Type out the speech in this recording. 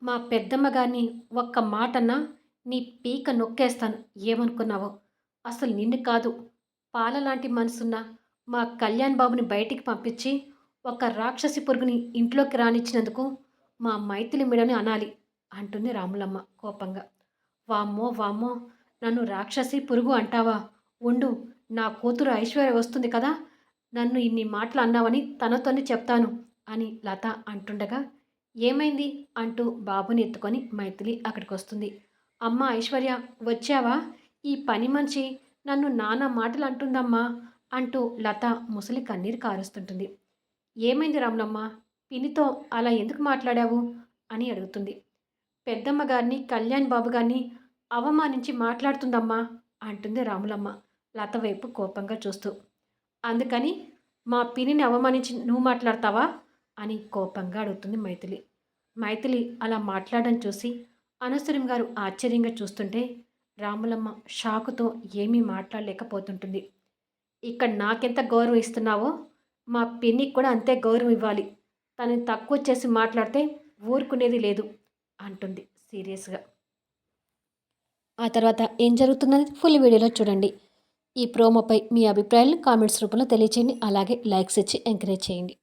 మా పెద్దమ్మ గారిని ఒక్క మాటన్నా నీ పీక నొక్కేస్తాను. ఏమనుకున్నావో? అసలు నిన్ను కాదు, పాలలాంటి మనసున్న మా కళ్యాణ్ బాబుని బయటికి పంపించి, ఒక రాక్షసి పురుగుని ఇంట్లోకి రానిచ్చినందుకు మా మైథిలి మెడని అనాలి అంటుంది రాములమ్మ కోపంగా. వామ్మో! వామ్మో! నన్ను రాక్షసి, పురుగు అంటావా? ఉండు, నా కూతురు ఐశ్వర్య వస్తుంది కదా! నన్ను ఇన్ని మాటలు అన్నావని తనతోనే చెప్తాను అని లత అంటుండగా, ఏమైంది అంటూ బాబుని ఎత్తుకొని మైథిలి అక్కడికొస్తుంది. అమ్మ ఐశ్వర్య, వచ్చావా? ఈ పని మనిషి నన్ను నానా మాటలు అంటుందమ్మా అంటూ లత ముసలి కన్నీరు కారుస్తుంటుంది. ఏమైంది రాములమ్మ? పినితో అలా ఎందుకు మాట్లాడావు అని అడుగుతుంది. పెద్దమ్మ గారిని, కళ్యాణ్ బాబు గారిని అవమానించి మాట్లాడుతుందమ్మా అంటుంది రాములమ్మ లత వైపు కోపంగా చూస్తూ. అందుకని మా పినిని అవమానించి నువ్వు మాట్లాడతావా అని కోపంగా అడుగుతుంది మైథిలి. మైథిలి అలా మాట్లాడడం చూసి అనసూయం గారు ఆశ్చర్యంగా చూస్తుంటే రాములమ్మ షాకుతో ఏమీ మాట్లాడలేకపోతుంటుంది. ఇక్కడ నాకెంత గౌరవం ఇస్తున్నావో మా పిన్నికి కూడా అంతే గౌరవం ఇవ్వాలి. తనని తక్కువ చేసి మాట్లాడితే ఊరుకునేది లేదు అంటుంది సీరియస్గా. ఆ తర్వాత ఏం జరుగుతుందని ఫుల్ వీడియోలో చూడండి. ఈ ప్రోమోపై మీ అభిప్రాయాలను కామెంట్స్ రూపంలో తెలియచేయండి. అలాగే లైక్స్ ఇచ్చి ఎంకరేజ్ చేయండి.